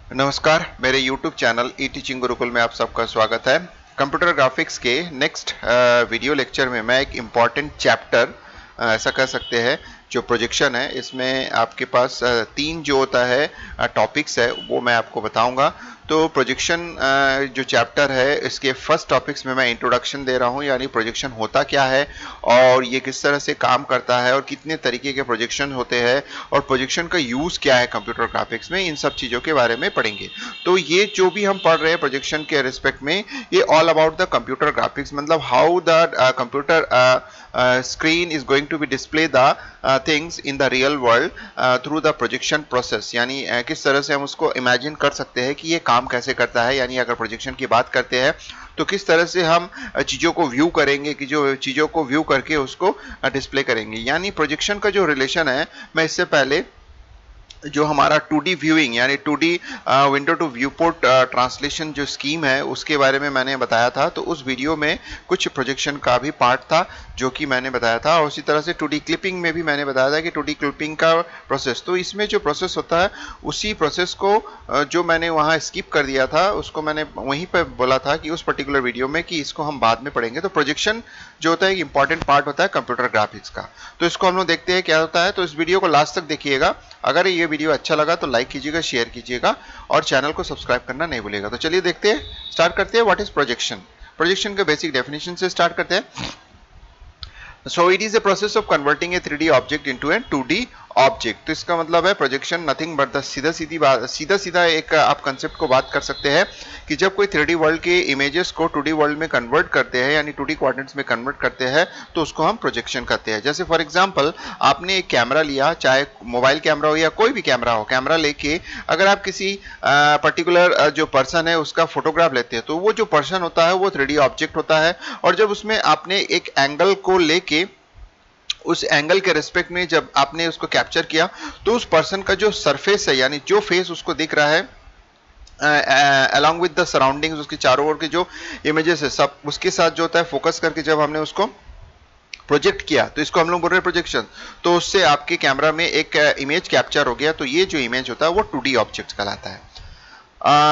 नमस्कार, मेरे YouTube channel ई teaching Gurukul में आप सबका स्वागत है। कंप्यूटर ग्राफिक्स के नेक्स्ट वीडियो लेक्चर में मैं एक इम्पॉर्टेंट चैप्टर ऐसा कह सकते हैं जो प्रोजेक्शन है, इसमें आपके पास तीन जो होता है टॉपिक्स है वो मैं आपको बताऊंगा। तो प्रोजेक्शन जो चैप्टर है इसके फर्स्ट टॉपिक्स में मैं इंट्रोडक्शन दे रहा हूं, यानी प्रोजेक्शन होता क्या है और ये किस तरह से काम करता है और कितने तरीके के प्रोजेक्शन होते हैं और प्रोजेक्शन का यूज़ क्या है कंप्यूटर ग्राफिक्स में, इन सब चीज़ों के बारे में पढ़ेंगे। तो ये जो भी हम पढ़ रहे हैं प्रोजेक्शन के रिस्पेक्ट में, ये all about the computer graphics, मतलब how the computer screen is going to be display the things in the real world through the projection process। यानी किस तरह से हम उसको इमेजिन कर सकते हैं कि ये काम कैसे करता है। यानी अगर प्रोजेक्शन की बात करते हैं तो किस तरह से हम चीज़ों को व्यू करेंगे, कि जो चीज़ों को व्यू करके उसको डिस्प्ले करेंगे। यानी प्रोजेक्शन का जो रिलेशन है, मैं इससे पहले जो हमारा 2D व्यूइंग यानी 2D window to view port translation जो स्कीम है उसके बारे में मैंने बताया था। तो उस वीडियो में कुछ प्रोजेक्शन का भी पार्ट था जो कि मैंने बताया था, और उसी तरह से 2D क्लिपिंग में भी मैंने बताया था कि 2D क्लिपिंग का प्रोसेस, तो इसमें जो प्रोसेस होता है उसी प्रोसेस को जो मैंने वहाँ स्किप कर दिया था उसको मैंने वहीं पर बोला था कि उस पर्टिकुलर वीडियो में कि इसको हम बाद में पढ़ेंगे। तो प्रोजेक्शन जो होता है एक इंपॉर्टेंट पार्ट होता है कंप्यूटर ग्राफिक्स का। तो इसको हम लोग देखते हैं क्या होता है। तो इस वीडियो को लास्ट तक देखिएगा। अगर ये वीडियो अच्छा लगा तो लाइक कीजिएगा, शेयर कीजिएगा और चैनल को सब्सक्राइब करना नहीं भूलिएगा। तो चलिए देखते हैं, स्टार्ट करते हैं व्हाट इज प्रोजेक्शन। प्रोजेक्शन के बेसिक डेफिनेशन से स्टार्ट करते हैं। So it is a process of converting a 3D object into a 2D object. तो इसका मतलब है प्रोजेक्शन नथिंग बट द सीधा सीधा एक आप कंसेप्ट को बात कर सकते हैं कि जब कोई 3D वर्ल्ड के इमेजेस को 2D वर्ल्ड में कन्वर्ट करते हैं, यानी 2D कोऑर्डिनेट्स में कन्वर्ट करते हैं, तो उसको हम प्रोजेक्शन कहते हैं। जैसे फॉर एग्जांपल आपने एक कैमरा लिया, चाहे मोबाइल कैमरा हो या कोई भी कैमरा हो, कैमरा लेके अगर आप किसी पर्टिकुलर जो पर्सन है उसका फोटोग्राफ लेते हैं, तो वो जो पर्सन होता है वो 3D ऑब्जेक्ट होता है। और जब उसमें आपने एक एंगल को लेके उस एंगल के रेस्पेक्ट में जब आपने उसको कैप्चर किया, तो उस पर्सन का जो सरफेस है यानी जो फेस उसको दिख रहा है अलॉन्ग विद द सराउंडिंग्स, उसके चारों ओर के जो इमेजेस है सब उसके साथ जो होता है फोकस करके जब हमने उसको प्रोजेक्ट किया, तो इसको हम लोग बोल रहे हैं प्रोजेक्शन। तो उससे आपके कैमरा में एक इमेज कैप्चर हो गया, तो ये जो इमेज होता है वो 2D ऑब्जेक्ट कहलाता है।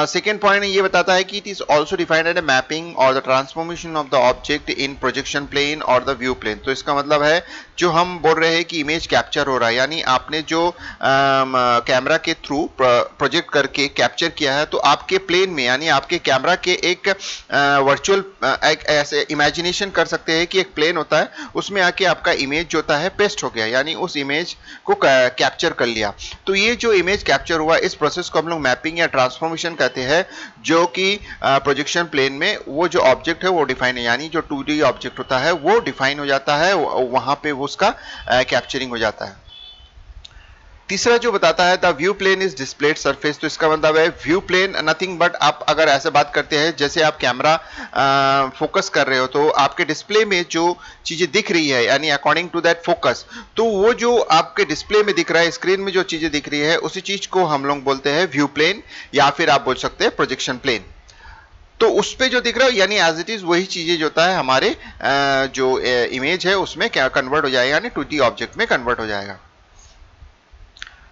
सेकेंड पॉइंट ये बताता है कि it is also defined as a mapping और the transformation of the object in projection plane और द व्यू प्लेन। तो इसका मतलब है जो हम बोल रहे हैं कि इमेज कैप्चर हो रहा है, यानी आपने जो कैमरा के थ्रू प्रोजेक्ट करके कैप्चर किया है, तो आपके प्लेन में यानी आपके कैमरा के एक वर्चुअल एक ऐसे इमेजिनेशन कर सकते हैं कि एक प्लेन होता है, उसमें आके आपका इमेज जो होता है पेस्ट हो गया, यानी उस इमेज को कैप्चर कर लिया। तो ये जो इमेज कैप्चर हुआ, इस प्रोसेस को हम लोग मैपिंग या ट्रांसफॉर्मेशन कहते हैं, जो कि प्रोजेक्शन प्लेन में वो जो ऑब्जेक्ट है वो डिफाइन है, यानी जो 2D ऑब्जेक्ट होता है वो डिफाइन हो जाता है, वहां पे वो उसका कैप्चरिंग हो जाता है। तीसरा जो बताता है the view plane is displayed surface. तो इसका मतलब है व्यू प्लेन नथिंग बट, आप अगर ऐसे बात करते हैं जैसे आप कैमरा फोकस कर रहे हो, तो आपके डिस्प्ले में जो चीजें दिख रही है यानी अकॉर्डिंग टू दैट फोकस, तो वो जो आपके डिस्प्ले में दिख रहा है, स्क्रीन में जो चीजें दिख रही है, उसी चीज को हम लोग बोलते हैं व्यू प्लेन, या फिर आप बोल सकते हैं प्रोजेक्शन प्लेन। तो उस पे जो दिख रहा है यानी एज इट इज वही चीजें जो होता है हमारे जो इमेज है उसमें क्या कन्वर्ट हो जाएगा, यानी 2D ऑब्जेक्ट में कन्वर्ट हो जाएगा।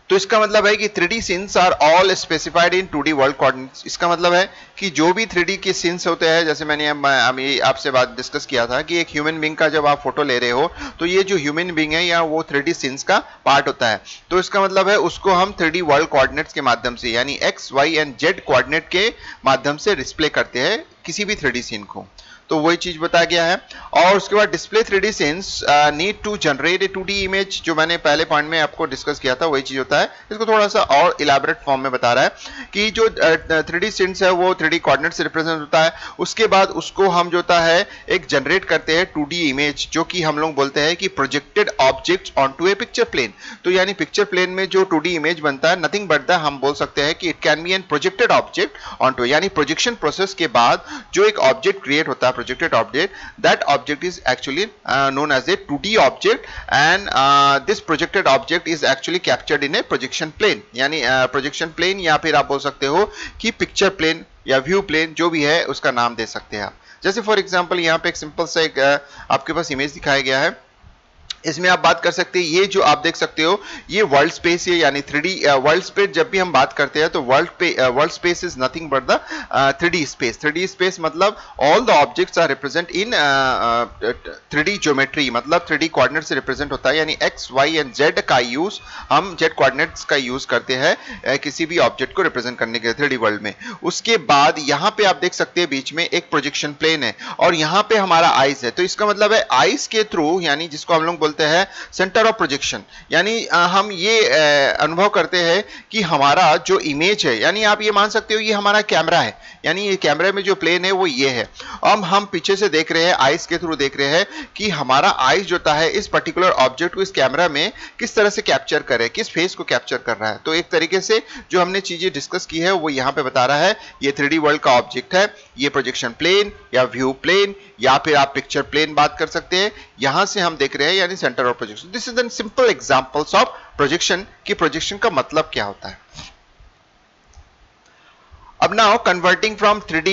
तो इसका मतलब है कि 3D scenes are all specified in 2D world coordinates. इसका मतलब है कि जो भी 3D के सीन्स होते हैं, जैसे मैंने अभी आपसे बात डिस्कस किया था कि एक ह्यूमन बीइंग का जब आप फोटो ले रहे हो, तो ये जो ह्यूमन बीइंग है या वो 3D सीन्स का पार्ट होता है। तो इसका मतलब है उसको हम 3D वर्ल्ड कोऑर्डिनेट्स के माध्यम से यानी X Y and Z coordinate के माध्यम से डिस्प्ले करते हैं किसी भी 3D सीन को। तो वही चीज बताया गया है। और उसके बाद display 3D scenes need to generate a 2D image, जो मैंने पहले पॉइंट में आपको डिस्कस किया था वही चीज होता है। इसको थोड़ा सा और इलैबोरेट फॉर्म में बता रहा है कि जो 3D सीन्स है वो 3D कोऑर्डिनेट से रिप्रेजेंट होता है। उसके बाद उसको हम जो होता है एक जनरेट करते हैं 2D इमेज, जो कि हम लोग बोलते हैं कि प्रोजेक्टेड ऑब्जेक्ट ऑनटू ए पिक्चर प्लेन। तो यानी पिक्चर प्लेन में जो 2D इमेज बनता है नथिंग बट द, हम बोल सकते हैं कि it can be an projected object onto, यानी प्रोजेक्शन प्रोसेस के बाद जो एक ऑब्जेक्ट क्रिएट होता है projected object, that object is actually known as a 2D object, and this projected object is actually captured in a projection plane। यानी projection plane या फिर आप बोल सकते हो कि पिक्चर प्लेन या व्यू प्लेन, जो भी है उसका नाम दे सकते हैं आप। जैसे फॉर एग्जांपल यहाँ पे एक सिंपल सा एक आपके पास इमेज दिखाया गया है इसमें आप बात कर सकते हैं, ये जो आप देख सकते हो ये वर्ल्ड स्पेस है, यानी 3D वर्ल्ड स्पेस। जब भी हम बात करते हैं तो world space is nothing but the 3D space. 3D space मतलब all the objects are represent in 3D geometry, मतलब 3D कोऑर्डिनेट से रिप्रेजेंट होता है, यानी एक्स वाई एंड जेड का यूज, हम जेड कोऑर्डिनेट्स का यूज करते हैं किसी भी ऑब्जेक्ट को रिप्रेजेंट करने के लिए 3D वर्ल्ड में। उसके बाद यहाँ पे आप देख सकते हैं बीच में एक प्रोजेक्शन प्लेन है और यहाँ पे हमारा आइज है। तो इसका मतलब है आइज के थ्रू, यानी जिसको हम लोग बोलते हैं सेंटर ऑफ प्रोजेक्शन, यानी हम ये अनुभव करते हैं कि हमारा जो इमेज है, यानी आप ये मान सकते हो ये हमारा कैमरा है, यानी ये कैमरे में जो प्लेन है वो ये है। अब हम पीछे से देख रहे हैं, आइज के थ्रू देख रहे हैं कि हमारा आइज जो होता है इस पर्टिकुलर ऑब्जेक्ट को इस कैमरा में किस तरह से कैप्चर करे, किस फेस को कैप्चर कर रहा है। तो एक तरीके से जो हमने चीजें डिस्कस की है वो यहाँ पे बता रहा है, ये 3D वर्ल्ड का ऑब्जेक्ट है, ये प्रोजेक्शन प्लेन या व्यू प्लेन या फिर आप पिक्चर प्लेन बात कर सकते हैं, यहां से हम देख रहे हैं, यानी centre of projection. This is the simple examples of projection, कि प्रोजेक्शन का मतलब क्या होता है। अब now converting from 3D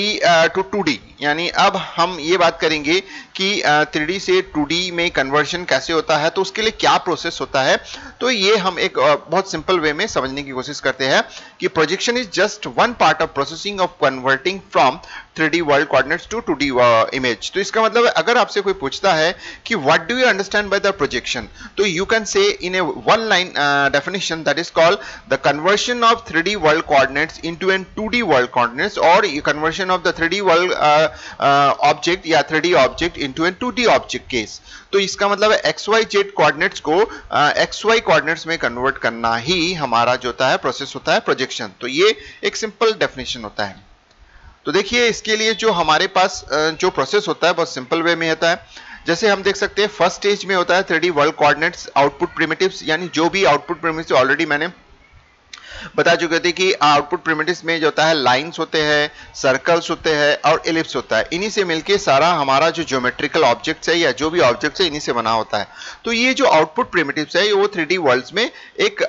to 2D, यानी अब हम ये बात करेंगे कि 3D से 2D में कन्वर्शन कैसे होता है, तो उसके लिए क्या प्रोसेस होता है। तो ये हम एक बहुत सिंपल वे में समझने की कोशिश करते हैं कि projection is just one part of processing of converting from 3D world coordinates to 2D image. तो इसका मतलब है, अगर आपसे कोई पूछता है कि what do you understand by the projection, तो you can say in a one line definition that is called the conversion of 3D world coordinates into an 2D world coordinates, और conversion of the 3D world object या 3D object into an 2D object case. तो इसका मतलब है XYZ coordinates को XY coordinates में convert करना ही हमारा जो होता है प्रोसेस होता है प्रोजेक्शन। तो ये एक सिंपल डेफिनेशन होता है। तो देखिए इसके लिए जो हमारे पास जो प्रोसेस होता है बहुत सिंपल वे में होता है। जैसे हम देख सकते हैं फर्स्ट स्टेज में होता है 3D world coordinates output primitives, यानी जो भी आउटपुट प्रिमिटिव्स ऑलरेडी मैंने बता चुके थे कि आउटपुट प्रिमिटिव्स में जो होता है लाइंस होते हैं, सर्कल्स होते हैं और एलिप्स होता है। इन्हीं से मिलके सारा हमारा जो ज्योमेट्रिकल ऑब्जेक्ट्स है या जो भी ऑब्जेक्ट्स है इन्हीं से बना होता है। तो ये जो आउटपुट प्रिमिटिव्स है वो 3D वर्ल्ड्स में एक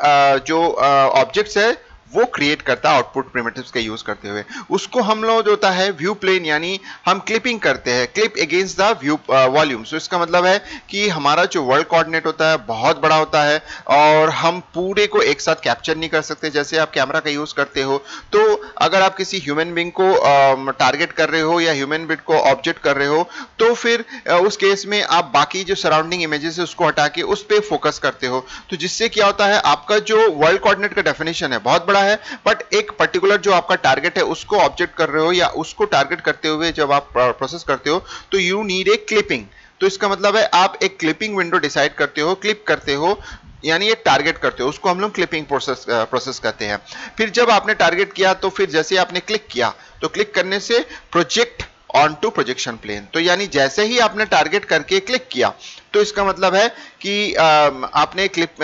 जो ऑब्जेक्ट्स है वो क्रिएट करता है आउटपुट प्रिमिटिव्स का यूज करते हुए। उसको हम लोग जो होता है व्यू प्लेन, यानी हम क्लिपिंग करते हैं, clip against the view volume. So इसका मतलब है कि हमारा जो वर्ल्ड कोऑर्डिनेट होता है बहुत बड़ा होता है और हम पूरे को एक साथ कैप्चर नहीं कर सकते। जैसे आप कैमरा का यूज करते हो, तो अगर आप किसी ह्यूमन बीइंग को टारगेट कर रहे हो या ह्यूमन बीइंग को ऑब्जेक्ट कर रहे हो, तो फिर उस केस में आप बाकी जो सराउंडिंग इमेजेस है उसको हटा के उस पर फोकस करते हो। तो जिससे क्या होता है, आपका जो वर्ल्ड कोऑर्डिनेट का डेफिनेशन है बहुत बड़ा है, बट एक पर्टिकुलर जो आपका टारगेट है उसको ऑब्जेक्ट कर रहे हो या उसको टारगेट करते हुए जब आप प्रोसेस करते हो तो यू नीड ए क्लिपिंग। तो इसका मतलब है आप एक क्लिपिंग विंडो डिसाइड करते हो, क्लिप करते हो, यानी एक टारगेट करते हो, उसको हम लोग क्लिपिंग प्रोसेस कहते हैं। फिर जब आपने टारगेट किया तो फिर जैसे आपने क्लिक किया तो क्लिक करने से project on to projection plane. तो यानी जैसे ही आपने टारगेट करके क्लिक किया तो इसका मतलब है कि आपने क्लिप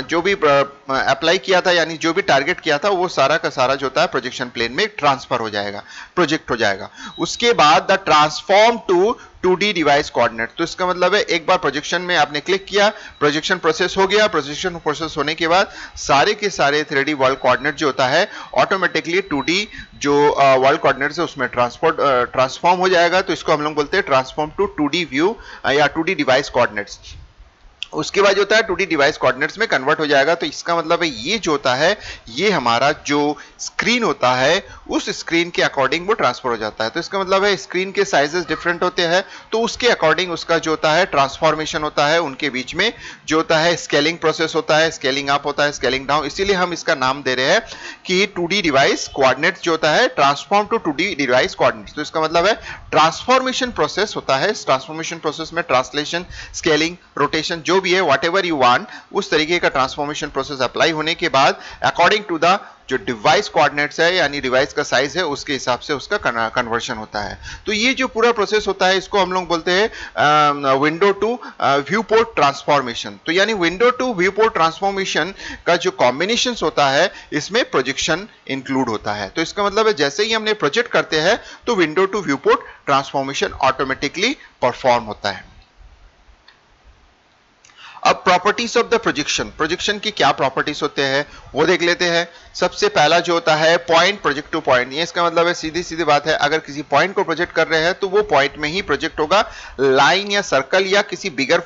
जो भी अप्लाई किया था, यानी जो भी टारगेट किया था वो सारा का सारा जो होता है प्रोजेक्शन प्लेन में ट्रांसफर हो जाएगा, प्रोजेक्ट हो जाएगा। उसके बाद the transform to 2D device coordinate. तो इसका मतलब है एक बार प्रोजेक्शन में आपने क्लिक किया, प्रोजेक्शन प्रोसेस हो गया, प्रोजेक्शन प्रोसेस होने के बाद सारे के सारे 3D वर्ल्ड कोऑर्डिनेट जो होता है ऑटोमेटिकली 2D जो वर्ल्ड कोऑर्डिनेट्स है उसमें ट्रांसफॉर्म हो जाएगा। तो इसको हम लोग बोलते हैं ट्रांसफॉर्म टू 2D व्यू या 2D डिवाइस कोऑर्डिनेट्स। उसके बाद जो होता है 2D डिवाइस कोऑर्डिनेट्स में कन्वर्ट हो जाएगा। तो इसका मतलब है ये जो होता है ये हमारा जो स्क्रीन होता है उस स्क्रीन के अकॉर्डिंग वो ट्रांसफर हो जाता है। तो इसका मतलब है स्क्रीन के साइजेस डिफरेंट होते हैं, तो उसके अकॉर्डिंग उसका जो होता है ट्रांसफॉर्मेशन होता है, उनके बीच में जो होता है स्केलिंग प्रोसेस होता है, स्केलिंग अप होता है, स्केलिंग डाउन। इसीलिए हम इसका नाम दे रहे हैं कि 2D डिवाइस कोऑर्डिनेट्स जो होता है transform to 2D device coordinates. तो इसका मतलब है ट्रांसफॉर्मेशन प्रोसेस होता है। ट्रांसफॉर्मेशन प्रोसेस में ट्रांसलेशन, स्केलिंग, रोटेशन जो भी है व्हाटएवर यू वांट, उस तरीके का ट्रांसफॉर्मेशन प्रोसेस अप्लाई होने के बाद अकॉर्डिंग टू द जो डिवाइस कोऑर्डिनेट्स है यानी डिवाइस का साइज है उसके हिसाब से उसका कन्वर्शन होता है। तो ये जो पूरा प्रोसेस होता है इसको हम लोग बोलते हैं window to view port transformation. तो यानी window to view port transformation का जो कॉम्बिनेशन होता है इसमें प्रोजेक्शन इंक्लूड होता है। तो इसका मतलब है जैसे ही हमने प्रोजेक्ट करते हैं तो window to view port transformation automatically perform होता है। अब properties of the projection, projection की क्या प्रॉपर्टीज होते हैं वो देख लेते हैं। सबसे पहला जो होता है पॉइंट प्रोजेक्ट टू पॉइंट, ये इसका मतलब है सीधी सीधी बात है, अगर किसी पॉइंट को प्रोजेक्ट कर रहे हैं तो वो पॉइंट में ही प्रोजेक्ट होगा, लाइन या सर्कल या किसी बिगर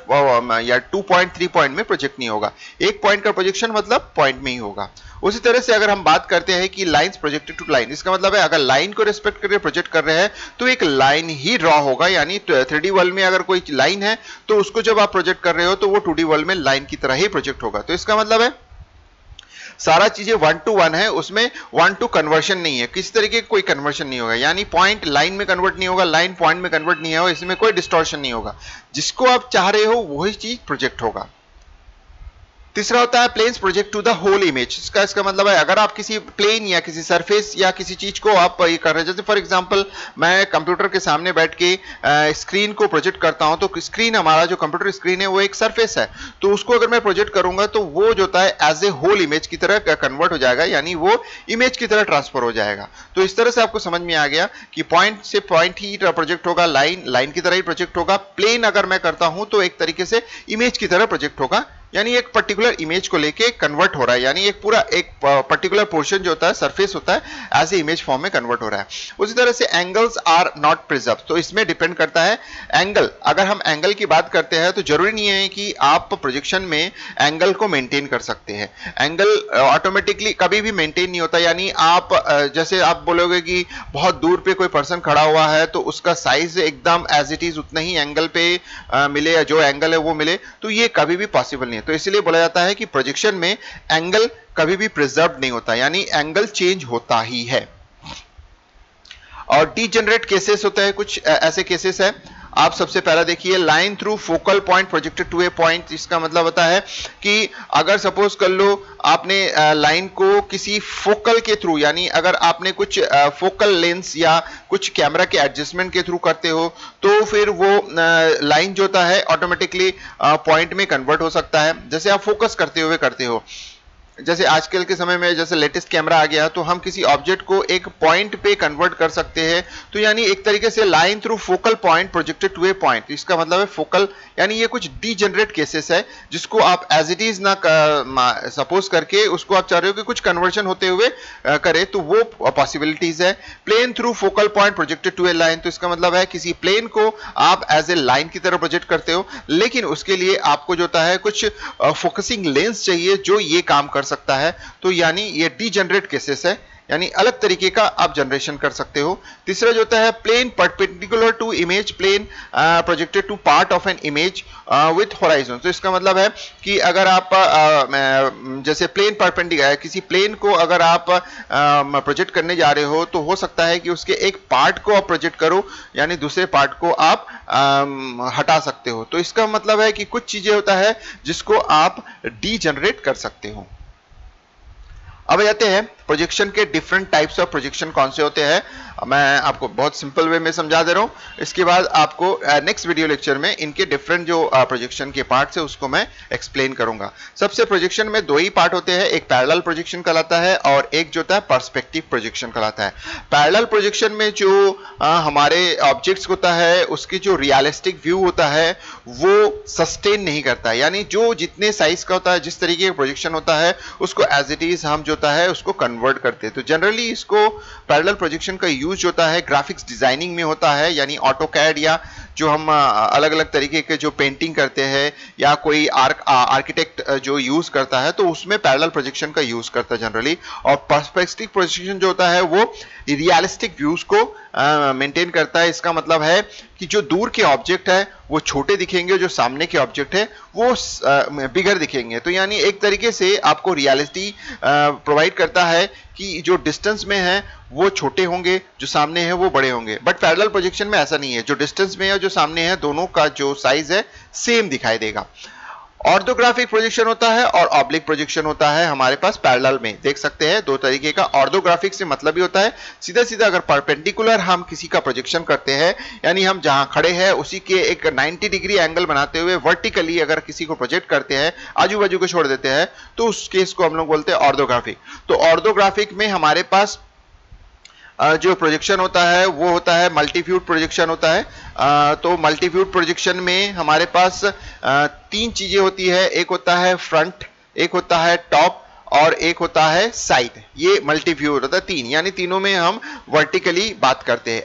या 2 पॉइंट 3 पॉइंट में प्रोजेक्ट नहीं होगा। एक पॉइंट का प्रोजेक्शन मतलब पॉइंट में ही होगा। उसी तरह से अगर हम बात करते हैं कि लाइंस प्रोजेक्टेड टू लाइन, इसका मतलब है अगर लाइन को रिस्पेक्ट करके प्रोजेक्ट कर रहे हैं तो एक लाइन ही ड्रॉ होगा, यानी 3D वर्ल्ड में अगर कोई लाइन है तो उसको जब आप प्रोजेक्ट कर रहे हो तो वो 2D वर्ल्ड में लाइन की तरह ही प्रोजेक्ट होगा। तो इसका मतलब है सारा चीजें 1 to 1 है, उसमें 1 to कन्वर्शन नहीं है, किसी तरीके का कोई कन्वर्शन नहीं होगा, यानी पॉइंट लाइन में कन्वर्ट नहीं होगा, लाइन पॉइंट में कन्वर्ट नहीं होगा, इसमें कोई डिस्टॉर्शन नहीं होगा, जिसको आप चाह रहे हो वही चीज प्रोजेक्ट होगा। तीसरा होता है planes project to the whole image, इसका मतलब है अगर आप किसी प्लेन या किसी सरफेस या किसी चीज को आप ये कर रहे हैं, जैसे फॉर एग्जांपल मैं कंप्यूटर के सामने बैठ के स्क्रीन को प्रोजेक्ट करता हूं, तो स्क्रीन हमारा जो कंप्यूटर स्क्रीन है वो एक सरफेस है, तो उसको अगर मैं प्रोजेक्ट करूंगा तो वो जो होता है एज ए होल इमेज की तरह कन्वर्ट हो जाएगा, यानी वो इमेज की तरह ट्रांसफर हो जाएगा। तो इस तरह से आपको समझ में आ गया कि पॉइंट से पॉइंट ही प्रोजेक्ट होगा, लाइन लाइन की तरह ही प्रोजेक्ट होगा, प्लेन अगर मैं करता हूं तो एक तरीके से इमेज की तरह प्रोजेक्ट होगा, यानी एक पर्टिकुलर इमेज को लेके कन्वर्ट हो रहा है, यानी एक पूरा एक पर्टिकुलर पोर्शन जो होता है सरफेस होता है एज ए इमेज फॉर्म में कन्वर्ट हो रहा है। उसी तरह से एंगल्स आर नॉट प्रिजर्व, तो इसमें डिपेंड करता है एंगल, अगर हम एंगल की बात करते हैं तो जरूरी नहीं है कि आप प्रोजेक्शन में एंगल को मेंटेन कर सकते हैं, एंगल ऑटोमेटिकली कभी भी मेंटेन नहीं होता, यानी आप जैसे आप बोलोगे कि बहुत दूर पे कोई पर्सन खड़ा हुआ है तो उसका साइज एकदम एज इट इज उतना ही एंगल पे मिले, या जो एंगल है वो मिले, तो ये कभी भी पॉसिबल नहीं है। तो इसलिए बोला जाता है कि प्रोजेक्शन में एंगल कभी भी प्रिजर्व नहीं होता, यानी एंगल चेंज होता ही है। और डीजेनरेट केसेस होते हैं, कुछ ऐसे केसेस है, आप सबसे पहला देखिए line through focal point projected to a point, इसका मतलब होता है कि अगर सपोज कर लो आपने लाइन को किसी फोकल के थ्रू, यानी अगर आपने कुछ फोकल लेंस या कुछ कैमरा के एडजस्टमेंट के थ्रू करते हो तो फिर वो लाइन जो होता है ऑटोमेटिकली पॉइंट में कन्वर्ट हो सकता है। जैसे आप फोकस करते हुए करते हो, जैसे आजकल के समय में जैसे लेटेस्ट कैमरा आ गया तो हम किसी ऑब्जेक्ट को एक पॉइंट पे कन्वर्ट कर सकते हैं, तो यानी एक तरीके से line through focal point projected to a point, इसका मतलब है फोकल, यानी ये कुछ डीजेनरेट केसेस है जिसको आप एज इट इज ना सपोज करके उसको आप चाह रहे हो कि कुछ कन्वर्जन होते हुए करे, तो वो पॉसिबिलिटीज है। Plane through focal point projected to a line, तो इसका मतलब है किसी प्लेन को आप एज ए लाइन की तरह प्रोजेक्ट करते हो, लेकिन उसके लिए आपको जो होता है कुछ फोकसिंग लेंस चाहिए जो ये काम कर सकता है, तो यानी ये डीजेनरेट केसेस है, यानी अलग तरीके का आप जनरेशन कर सकते हो। तीसरा जो होता है plane perpendicular to image, plane projected to part of an image with horizon, तो इसका मतलब है कि अगर आप जैसे प्लेन परपेंडिकुलर किसी प्लेन को अगर आप प्रोजेक्ट करने जा रहे हो तो हो सकता है कि उसके एक पार्ट को आप प्रोजेक्ट करो, यानी दूसरे पार्ट को आप हटा सकते हो। तो इसका मतलब है कि कुछ चीजें होता है जिसको आप डीजेनरेट कर सकते हो। अब जाते हैं प्रोजेक्शन के डिफरेंट टाइप्स ऑफ प्रोजेक्शन कौन से होते हैं, मैं आपको बहुत सिंपल वे में समझा दे रहा हूं, इसके बाद आपको नेक्स्ट वीडियो लेक्चर में इनके डिफरेंट जो प्रोजेक्शन के पार्ट्स है उसको मैं एक्सप्लेन करूंगा। सबसे प्रोजेक्शन में दो ही पार्ट होते हैं, एक पैरेलल प्रोजेक्शन कहलाता है और एक जो होता है पर्सपेक्टिव प्रोजेक्शन कहलाता है। पैरेलल प्रोजेक्शन में जो हमारे ऑब्जेक्ट्स होता है उसकी जो रियलिस्टिक व्यू होता है वो सस्टेन नहीं करता है, यानी जो जितने साइज का होता है, जिस तरीके का प्रोजेक्शन होता है उसको एज इट इज हम जो होता है उसको कन्वर्ट करते हैं। तो जनरली इसको पैरेलल प्रोजेक्शन का यूज होता है ग्राफिक्स डिजाइनिंग में होता है, यानी ऑटोकैड या जो हम अलग अलग तरीके के जो पेंटिंग करते हैं या कोई आर्किटेक्ट जो यूज करता है तो उसमें पैरेलल प्रोजेक्शन का यूज करता है जनरली। और पर्सपेक्टिव प्रोजेक्शन जो होता है वो रियलिस्टिक व्यूज को मेंटेन करता है, इसका मतलब है कि जो दूर के ऑब्जेक्ट है वो छोटे दिखेंगे, जो सामने के ऑब्जेक्ट है वो बिगर दिखेंगे, तो यानी एक तरीके से आपको रियलिटी प्रोवाइड करता है कि जो डिस्टेंस में है वो छोटे होंगे, जो सामने है वो बड़े होंगे। बट पैरेलल प्रोजेक्शन में ऐसा नहीं है, जो डिस्टेंस में है जो सामने है दोनों का जो साइज है सेम दिखाई देगा। ऑर्थोग्राफिक प्रोजेक्शन होता है और ऑब्लिक प्रोजेक्शन होता है हमारे पास पैरेलल में, देख सकते हैं दो तरीके का। ऑर्थोग्राफिक से मतलब ही होता है सीधा सीधा अगर परपेंडिकुलर हम किसी का प्रोजेक्शन करते हैं, यानी हम जहां खड़े हैं उसी के एक 90 डिग्री एंगल बनाते हुए वर्टिकली अगर किसी को प्रोजेक्ट करते हैं, आजू बाजू को छोड़ देते हैं, तो उस केस को हम लोग बोलते हैं ऑर्थोग्राफिक। तो ऑर्थोग्राफिक में हमारे पास जो प्रोजेक्शन होता है वो होता है मल्टीव्यूड प्रोजेक्शन होता है। तो मल्टीव्यूड प्रोजेक्शन में हमारे पास तीन चीजें होती है, एक होता है फ्रंट, एक होता है टॉप और एक होता है साइड। ये मल्टीव्यू होता है तीन, यानी तीनों में हम वर्टिकली बात करते हैं।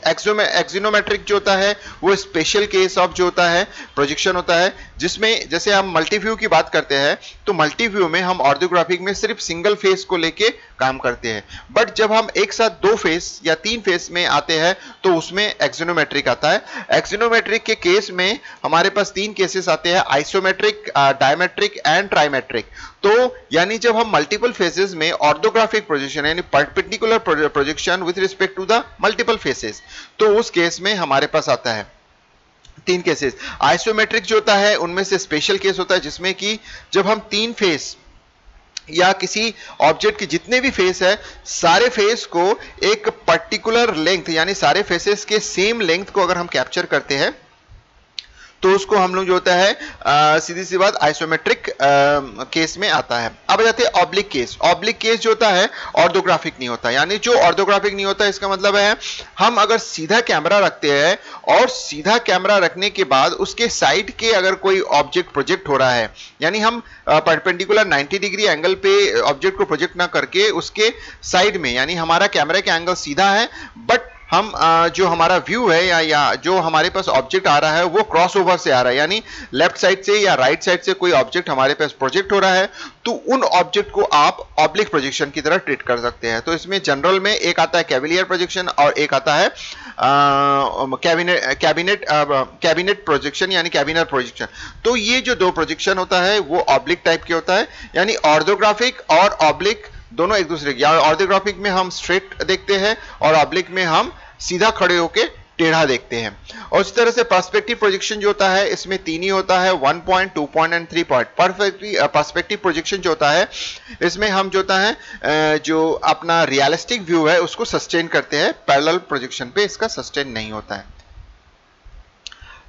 एक्सिनोमेट्रिक जो होता है वो स्पेशल केस ऑफ जो होता है प्रोजेक्शन होता है, जिसमें जैसे हम मल्टीव्यू की बात करते हैं तो मल्टीव्यू में हम ऑर्थोग्राफिक में सिर्फ सिंगल फेस को लेके काम करते हैं, बट जब हम एक साथ दो फेस या तीन फेस में आते हैं तो उसमें एक्सिनोमेट्रिक आता है। एक्सिनोमेट्रिक के केस में हमारे पास तीन केसेस आते हैं, आइसोमेट्रिक, डायमेट्रिक एंड ट्राइमेट्रिक। तो यानी जब हम मल्टीपल फेसेस में ऑर्थोग्राफिक प्रोजेक्शन यानी perpendicular projection with respect to the multiple faces, तो उस केस में हमारे पास आता है तीन केसेस। आइसोमेट्रिक जो होता है उनमें से स्पेशल केस होता है जिसमें कि जब हम तीन फेस या किसी ऑब्जेक्ट के जितने भी फेस है, सारे फेस को एक पर्टिकुलर लेंथ यानी सारे फेसेस के सेम लेंथ को अगर हम कैप्चर करते हैं तो उसको हम लोग जो होता है सीधी सी बात आइसोमेट्रिक केस में आता है। अब आ जाते हैं ऑब्लिक केस। ऑब्लिक केस जो होता है ऑर्थोग्राफिक नहीं होता, यानी जो ऑर्थोग्राफिक नहीं होता इसका मतलब है हम अगर सीधा कैमरा रखते हैं और सीधा कैमरा रखने के बाद उसके साइड के अगर कोई ऑब्जेक्ट प्रोजेक्ट हो रहा है, यानी हम परपेंडिकुलर 90 डिग्री एंगल पे ऑब्जेक्ट को प्रोजेक्ट ना करके उसके साइड में, यानी हमारा कैमरा का एंगल सीधा है बट हम जो हमारा व्यू है या जो हमारे पास ऑब्जेक्ट आ रहा है वो क्रॉस ओवर से आ रहा है, यानी लेफ्ट साइड से या राइट साइड से कोई ऑब्जेक्ट हमारे पास प्रोजेक्ट हो रहा है, तो उन ऑब्जेक्ट को आप ऑब्लिक प्रोजेक्शन की तरह ट्रीट कर सकते हैं। तो इसमें जनरल में एक आता है कैविलियर प्रोजेक्शन और एक आता है कैबिनेट प्रोजेक्शन यानी कैबिनर प्रोजेक्शन। तो ये जो दो प्रोजेक्शन होता है वो ऑब्लिक टाइप के होता है, यानी ऑर्थोग्राफिक और ऑब्लिक दोनों एक दूसरे की। ऑर्थोग्राफिक में हम स्ट्रेट देखते हैं और ऑब्लिक में हम सीधा खड़े होके टेढ़ा देखते हैं। और इस तरह से पर्सपेक्टिव प्रोजेक्शन जो होता है इसमें तीन ही होता है, 1 point, 2 point and 3 point. Perspective projection जो होता है इसमें हम जो होता है जो अपना रियलिस्टिक व्यू है उसको सस्टेन करते हैं, पैरेलल प्रोजेक्शन पे इसका सस्टेन नहीं होता है।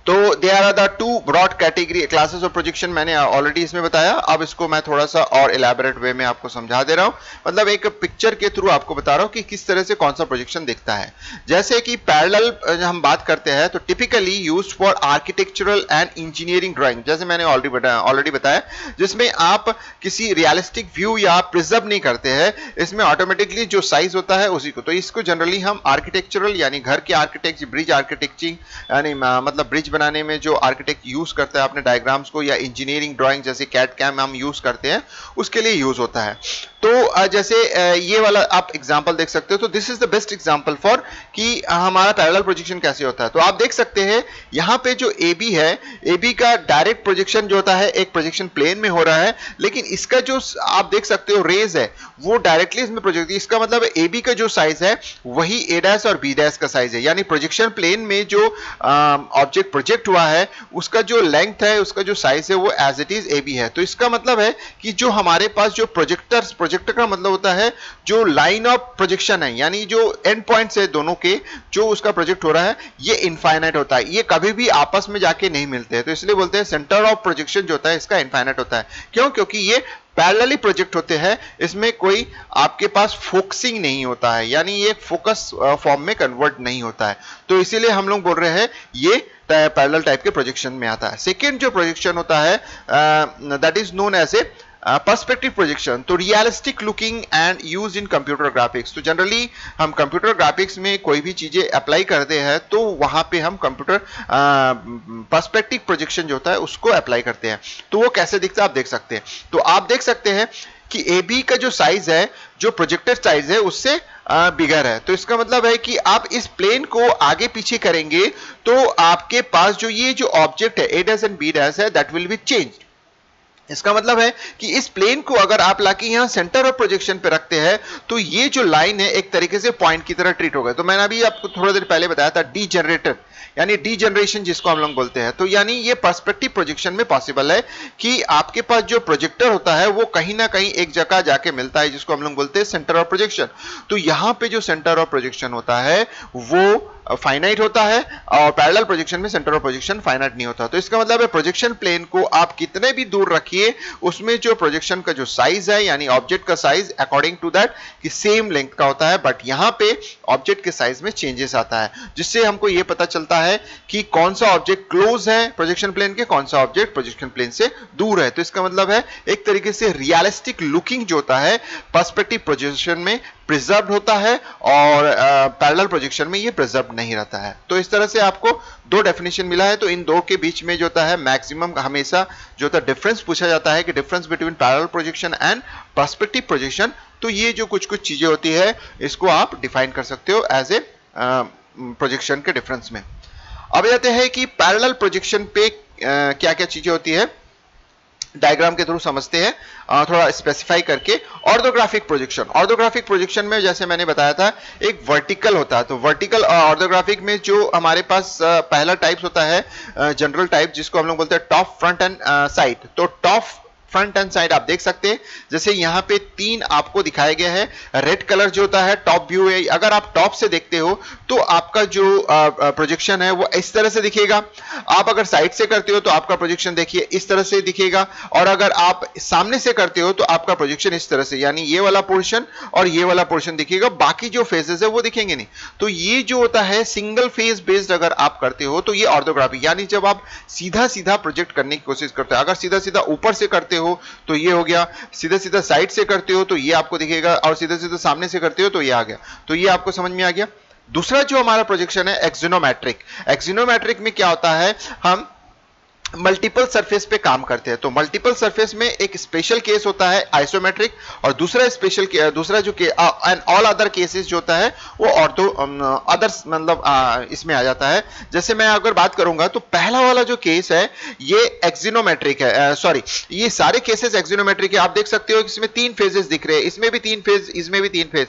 तो there are the two broad category classes of projection, मैंने ऑलरेडी इसमें बताया। अब इसको मैं थोड़ा सा और इलैबोरेट वे में आपको समझा दे रहा हूं, मतलब एक पिक्चर के थ्रू आपको बता रहा हूं कि किस तरह से कौन सा प्रोजेक्शन दिखता है। जैसे कि पैरेलल हम बात करते हैं तो typically used for architectural and engineering drawing, जैसे मैंने ऑलरेडी बताया, जिसमें आप किसी रियलिस्टिक व्यू या प्रिजर्व नहीं करते हैं, इसमें ऑटोमेटिकली जो साइज होता है उसी को, तो इसको जनरली हम आर्किटेक्चरल यानी घर के आर्किटेक्ट, ब्रिज आर्किटेक्चरिंग यानी मतलब ब्रिज बनाने में जो आर्किटेक्ट यूज करता है अपने डायग्राम्स को, या इंजीनियरिंग ड्राइंग जैसे कैड कैम हम यूज करते हैं उसके लिए यूज होता है। तो जैसे ये वाला आप एग्जांपल देख सकते हो, तो this is the best example for कि हमारा पैरेलल प्रोजेक्शन कैसे होता है। तो आप देख सकते हैं यहाँ पे जो AB है, AB का डायरेक्ट प्रोजेक्शन जो होता है एक प्रोजेक्शन प्लेन में हो रहा है, लेकिन इसका जो आप देख सकते हो रेज है वो डायरेक्टली इसमें प्रोजेक्ट, इसका मतलब AB का जो साइज है वही A' और B' का साइज है, यानी प्रोजेक्शन प्लेन में जो ऑब्जेक्ट प्रोजेक्ट हुआ है उसका जो लेंथ है, उसका जो साइज है वो एज इट इज AB है। तो इसका मतलब है कि जो हमारे पास जो प्रोजेक्टर का मतलब होता है जो लाइन ऑफ प्रोजेक्शन है, यानी जो एंड पॉइंट्स है दोनों के जो उसका प्रोजेक्ट हो रहा है ये इनफाइनाइट होता है, ये कभी भी आपस में जाके नहीं मिलते हैं। तो इसलिए बोलते हैं सेंटर ऑफ प्रोजेक्शन जो होता है इसका इनफाइनाइट होता है। क्यों? क्योंकि ये पैरेलली प्रोजेक्ट होते हैं, इसमें कोई आपके पास फोकसिंग नहीं होता है, यानी ये फोकस फॉर्म में कन्वर्ट नहीं होता है। तो इसीलिए हम लोग बोल रहे हैं ये पैरेलल टाइप के प्रोजेक्शन में आता है। सेकेंड जो प्रोजेक्शन होता है that is known as a perspective projection, तो realistic looking and use in computer graphics. तो जनरली हम कंप्यूटर ग्राफिक्स में कोई भी चीजें अप्लाई करते हैं तो वहां पे हम कंप्यूटर पर्सपेक्टिव प्रोजेक्शन जो होता है उसको अप्लाई करते हैं। तो वो कैसे दिखता है आप देख सकते हैं। तो आप देख सकते हैं कि AB का जो साइज है, जो प्रोजेक्टर साइज है उससे बिगर है। तो इसका मतलब है कि आप इस प्लेन को आगे पीछे करेंगे तो आपके पास जो ये जो ऑब्जेक्ट है A' एंड B' है दैट विल बी चेंज्ड। इसका मतलब है कि इस प्लेन को अगर आप लाके यहां सेंटर ऑफ प्रोजेक्शन पे रखते हैं तो ये जो लाइन है एक तरीके से पॉइंट की तरह ट्रीट होगा। तो मैंने अभी आपको थोड़ा देर पहले बताया था डीजनरेटर यानी डीजनरेशन जिसको हम लोग बोलते हैं। तो यानी ये पर्सपेक्टिव प्रोजेक्शन में पॉसिबल है कि आपके पास जो प्रोजेक्टर होता है वो कहीं ना कहीं एक जगह जाके मिलता है जिसको हम लोग बोलते हैं सेंटर ऑफ प्रोजेक्शन। तो यहां पे जो सेंटर ऑफ प्रोजेक्शन होता है वो फाइनाइट होता है और पैरेलल प्रोजेक्शन में सेंटर ऑफ प्रोजेक्शन फाइनाइट नहीं होता। तो इसका मतलब है प्रोजेक्शन प्लेन को आप कितने भी दूर रखिए, उसमें जो प्रोजेक्शन का जो साइज है यानी ऑब्जेक्ट का साइज अकॉर्डिंग टू दैट कि सेम लेंथ का होता है, बट यहां पे ऑब्जेक्ट के साइज में चेंजेस आता है, जिससे हमको ये पता चलता है कि कौन सा ऑब्जेक्ट क्लोज है प्रोजेक्शन प्लेन के, कौन सा ऑब्जेक्ट प्रोजेक्शन प्लेन से दूर है। तो इसका मतलब है एक तरीके से रियलिस्टिक लुकिंग जो होता है पर्सपेक्टिव प्रोजेक्शन में प्रिजर्व होता है और पैरेलल प्रोजेक्शन में ये प्रिजर्व नहीं रहता है। तो इस तरह से आपको दो डेफिनेशन मिला है। तो इन दो के बीच में जो होता है मैक्सिमम हमेशा जो होता है डिफरेंस पूछा जाता है कि difference between parallel projection and perspective projection. तो ये जो कुछ कुछ चीजें होती है इसको आप डिफाइन कर सकते हो एज ए प्रोजेक्शन के डिफरेंस में। अब जाते हैं कि पैरेलल प्रोजेक्शन पे क्या क्या चीजें होती है, डायग्राम के थ्रू समझते हैं थोड़ा स्पेसिफाई करके। ऑर्थोग्राफिक प्रोजेक्शन, ऑर्थोग्राफिक प्रोजेक्शन में जैसे मैंने बताया था एक वर्टिकल होता है। तो वर्टिकल ऑर्थोग्राफिक में जो हमारे पास पहला टाइप होता है जनरल टाइप, जिसको हम लोग बोलते हैं टॉप फ्रंट एंड साइड। तो टॉप फ्रंट एंड साइड आप देख सकते हैं, जैसे यहाँ पे तीन आपको दिखाया गया है। रेड कलर जो होता है टॉप व्यू है, अगर आप टॉप से देखते हो तो आपका जो प्रोजेक्शन है वो इस तरह से दिखेगा। आप अगर साइड से करते हो तो आपका प्रोजेक्शन देखिए इस तरह से दिखेगा, और अगर आप सामने से करते हो तो आपका प्रोजेक्शन इस तरह से, यानी ये वाला पोर्शन और ये वाला पोर्शन दिखेगा, बाकी जो फेजेस है वो दिखेंगे नहीं। तो ये जो होता है सिंगल फेज बेस्ड अगर आप करते हो तो ये ऑर्थोग्राफी, यानी जब आप सीधा सीधा प्रोजेक्ट करने की कोशिश करते हो, अगर सीधा सीधा ऊपर से करते हो तो ये हो गया, सीधा सीधा साइड से करते हो तो ये आपको दिखेगा, और सीधा सीधा सामने से करते हो तो ये आ गया। तो ये आपको समझ में आ गया। दूसरा जो हमारा प्रोजेक्शन है एक्सिनोमेट्रिक। एक्सिनोमेट्रिक में क्या होता है, हम मल्टीपल सरफेस पे काम करते हैं। तो मल्टीपल सरफेस में एक स्पेशल केस होता है आइसोमेट्रिक, और दूसरा दूसरा जो एंड ऑल अदर केसेस जो होता है वो ऑर्थो अदर्स मतलब इसमें आ जाता है। जैसे मैं अगर बात करूंगा तो पहला वाला जो केस है ये एक्सिनोमेट्रिक है, सॉरी ये सारे केसेस एक्सिनोमेट्रिक है। आप देख सकते हो इसमें तीन फेजेस दिख रहे हैं, इसमें भी तीन फेज, इसमें भी तीन फेज,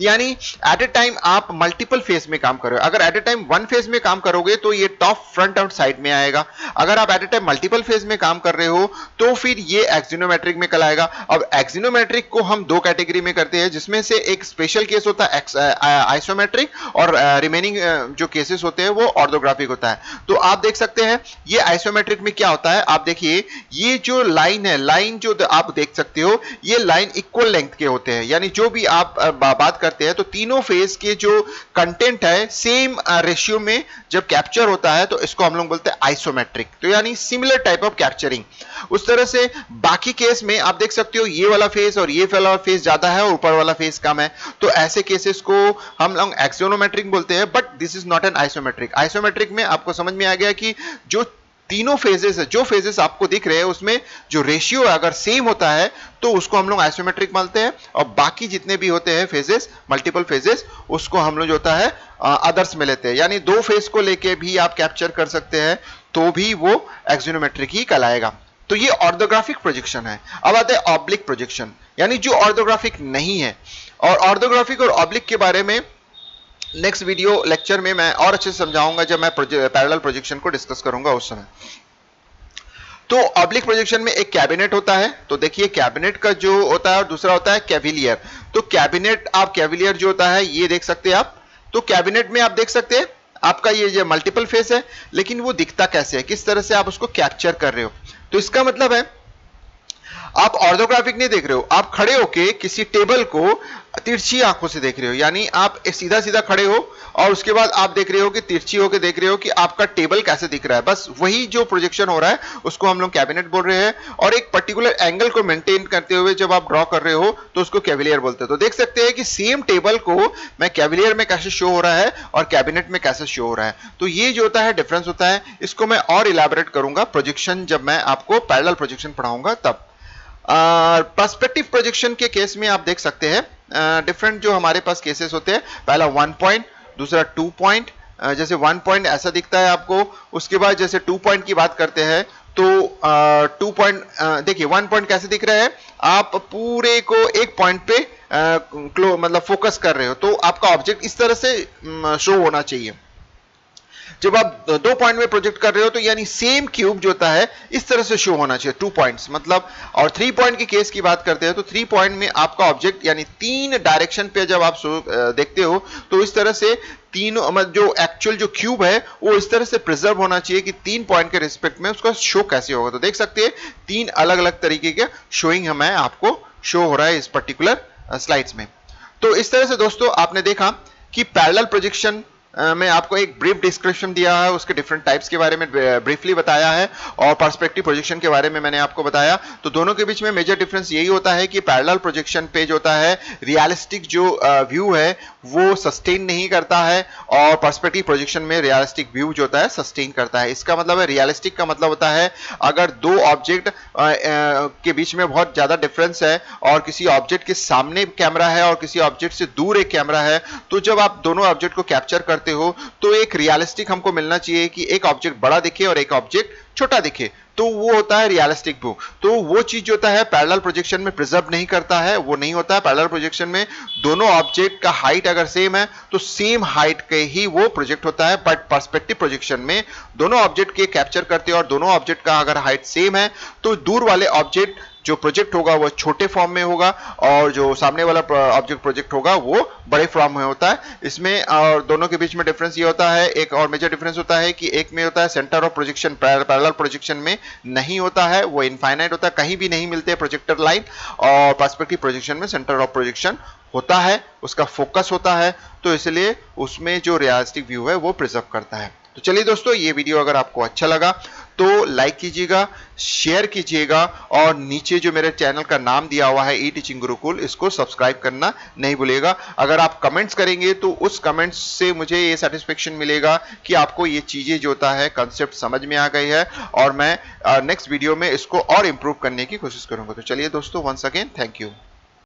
यानी एट ए टाइम आप मल्टीपल फेज में काम कर रहे हो। अगर at a time one phase में काम करोगे तो ये टॉप फ्रंट और साइड में आएगा। अगर आप at a time multiple phase में काम कर रहे हो तो फिर ये एक्सिनोमेट्रिक में कहलाएगा। अब एक्सिनोमेट्रिक को हम दो कैटेगरी में करते हैं, जिसमें से एक स्पेशल केस होता है आइसोमेट्रिक, और रिमेनिंग जो केसेस होते हैं वो ऑर्थोग्राफिक होता है। तो आप देख सकते हैं ये आइसोमेट्रिक में क्या होता है, आप देखिए ये जो लाइन है, लाइन जो आप देख सकते हो ये लाइन इक्वल लेंथ के होते हैं, यानी जो भी आप बात करते हैं तो तीनों फेज के जो कंटेंट है सेम रेशियो में जब कैप्चर होता है तो इसको हम लोग बोलते हैं आइसोमेट्रिक। तो यानी सिमिलर टाइप ऑफ कैप्चरिंग। उस तरह से बाकी केस में आप देख सकते हो ये वाला फेस और ये वाला फेस ज्यादा है और ऊपर वाला फेस कम है, तो ऐसे केसेस को हम लोग एक्सिनोमेट्रिक बोलते हैं, but this is not an isometric. Isometric में आपको समझ में आ गया कि जो तीनों फेजेस है, जो फेजेस आपको दिख रहे हैं उसमें जो रेशियो अगर सेम होता है तो उसको हम लोग आइसोमेट्रिक मानते हैं, और बाकी जितने भी होते हैं फेजेस, मल्टीपल फेजेस, उसको हम लोग जो होता है अदर्स में लेते हैं। यानी दो फेज को लेके भी आप कैप्चर कर सकते हैं तो भी वो एक्सिनोमेट्रिक ही कहलाएगा। तो ये ऑर्थोग्राफिक प्रोजेक्शन है। अब आते हैं ऑब्लिक प्रोजेक्शन, यानी जो ऑर्थोग्राफिक नहीं है। और ऑर्थोग्राफिक और ऑब्लिक के बारे में नेक्स्ट वीडियो लेक्चर में मैं और अच्छे से समझाऊंगा जब मैं पैरेलल प्रोजेक्शन को डिस्कस करूंगा उस समय। तो ऑब्लिक प्रोजेक्शन में एक कैबिनेट होता है। तो देखिए कैबिनेट का जो होता है और दूसरा होता है कैविलियर। तो कैबिनेट, आप कैविलियर जो होता है ये देख सकते हैं आप। तो कैबिनेट में आप देख सकते हैं आपका ये जो मल्टीपल फेस है, लेकिन वो दिखता कैसे है, किस तरह से आप उसको कैप्चर कर रहे हो। तो इसका मतलब है आप ऑर्थोग्राफिक नहीं देख रहे हो, आप खड़े होके किसी टेबल को तिरछी आंखों से देख रहे हो, यानी आप सीधा सीधा खड़े हो और उसके बाद आप देख रहे हो कि तिरछी होके देख रहे हो कि आपका टेबल कैसे दिख रहा है। बस वही जो प्रोजेक्शन हो रहा है उसको हम लोग कैबिनेट बोल रहे हैं, और एक पर्टिकुलर एंगल को मेंटेन करते हुए जब आप ड्रॉ कर रहे हो तो उसको कैविलियर बोलते हैं। तो देख सकते हैं कि सेम टेबल को मैं कैविलियर में कैसे शो हो रहा है और कैबिनेट में कैसे शो हो रहा है। तो ये जो होता है डिफरेंस होता है, इसको मैं और इलैबोरेट करूंगा प्रोजेक्शन जब मैं आपको पैरेलल प्रोजेक्शन पढ़ाऊंगा तब। पर्सपेक्टिव प्रोजेक्शन के केस में आप देख सकते हैं डिफरेंट जो हमारे पास केसेस होते हैं। पहला 1 पॉइंट, दूसरा 2 पॉइंट। जैसे 1 पॉइंट ऐसा दिखता है आपको, उसके बाद जैसे 2 पॉइंट की बात करते हैं तो 2 पॉइंट देखिए 1 पॉइंट कैसे दिख रहा है, आप पूरे को एक पॉइंट पे मतलब फोकस कर रहे हो तो आपका ऑब्जेक्ट इस तरह से शो होना चाहिए। जब आप 2 पॉइंट में प्रोजेक्ट कर रहे हो तो यानी सेम क्यूब जो होता है इस तरह से शो होना चाहिए, 2 पॉइंट्स मतलब। और 3 पॉइंट की केस की बात करते हैं तो 3 पॉइंट में आपका ऑब्जेक्ट यानी 3 डायरेक्शन पे जब आप देखते हो तो इस तरह से तीनों मतलब जो एक्चुअल जो क्यूब है वो इस तरह से प्रिजर्व होना चाहिए कि 3 पॉइंट के रिस्पेक्ट में उसका शो कैसे होगा। तो देख सकते हैं 3 अलग अलग तरीके के शोइंग हमें आपको शो हो रहा है इस पर्टिकुलर स्लाइड्स में। तो इस तरह से दोस्तों आपने देखा कि पैरेलल प्रोजेक्शन में आपको एक ब्रीफ डिस्क्रिप्शन दिया है, उसके डिफरेंट टाइप्स के बारे में ब्रीफली बताया है, और पर्सपेक्टिव प्रोजेक्शन के बारे में मैंने आपको बताया। तो दोनों के बीच में मेजर डिफरेंस यही होता है कि पैरेलल प्रोजेक्शन पे जो होता है रियलिस्टिक जो व्यू है वो सस्टेन नहीं करता है, और पर्सपेक्टिव प्रोजेक्शन में रियलिस्टिक व्यू जो होता है सस्टेन करता है। इसका मतलब है रियलिस्टिक का मतलब होता है अगर दो ऑब्जेक्ट के बीच में बहुत ज्यादा डिफरेंस है और किसी ऑब्जेक्ट के सामने कैमरा है और किसी ऑब्जेक्ट से दूर एक कैमरा है, तो जब आप दोनों ऑब्जेक्ट को कैप्चर करते हो तो एक रियलिस्टिक हमको मिलना चाहिए कि एक ऑब्जेक्ट बड़ा दिखे और एक ऑब्जेक्ट छोटा दिखे, तो वो होता है रियलिस्टिक व्यू। तो वो चीज जो होता है पैरेलल प्रोजेक्शन में प्रिजर्व नहीं करता है, वो नहीं होता है। पैरेलल प्रोजेक्शन में दोनों ऑब्जेक्ट का हाइट अगर सेम है तो सेम हाइट के ही वो प्रोजेक्ट होता है, बट पर्सपेक्टिव प्रोजेक्शन में दोनों ऑब्जेक्ट के कैप्चर करते हैं और दोनों ऑब्जेक्ट का अगर हाइट सेम है तो दूर वाले ऑब्जेक्ट जो प्रोजेक्ट होगा वो छोटे फॉर्म में होगा और जो सामने वाला ऑब्जेक्ट प्रोजेक्ट होगा वो बड़े फॉर्म में होता है। इसमें और दोनों के बीच में डिफरेंस ये होता है, एक और मेजर डिफरेंस होता है कि एक में होता है centre of projection parallel projection में नहीं होता है, वो इनफाइनाइट होता है, कहीं भी नहीं मिलते प्रोजेक्टर लाइन, और पर्सपेक्टिव प्रोजेक्शन में सेंटर ऑफ प्रोजेक्शन होता है, उसका फोकस होता है, तो इसलिए उसमें जो रियलिस्टिक व्यू है वो प्रिजर्व करता है। तो चलिए दोस्तों, ये वीडियो अगर आपको अच्छा लगा तो लाइक कीजिएगा, शेयर कीजिएगा, और नीचे जो मेरे चैनल का नाम दिया हुआ है ई टीचिंग गुरुकुल, इसको सब्सक्राइब करना नहीं भूलिएगा। अगर आप कमेंट्स करेंगे तो उस कमेंट्स से मुझे ये सेटिस्फेक्शन मिलेगा कि आपको ये चीजें जो होता है कंसेप्ट समझ में आ गई है, और मैं नेक्स्ट वीडियो में इसको और इम्प्रूव करने की कोशिश करूंगा। तो चलिए दोस्तों, वंस अगेन थैंक यू।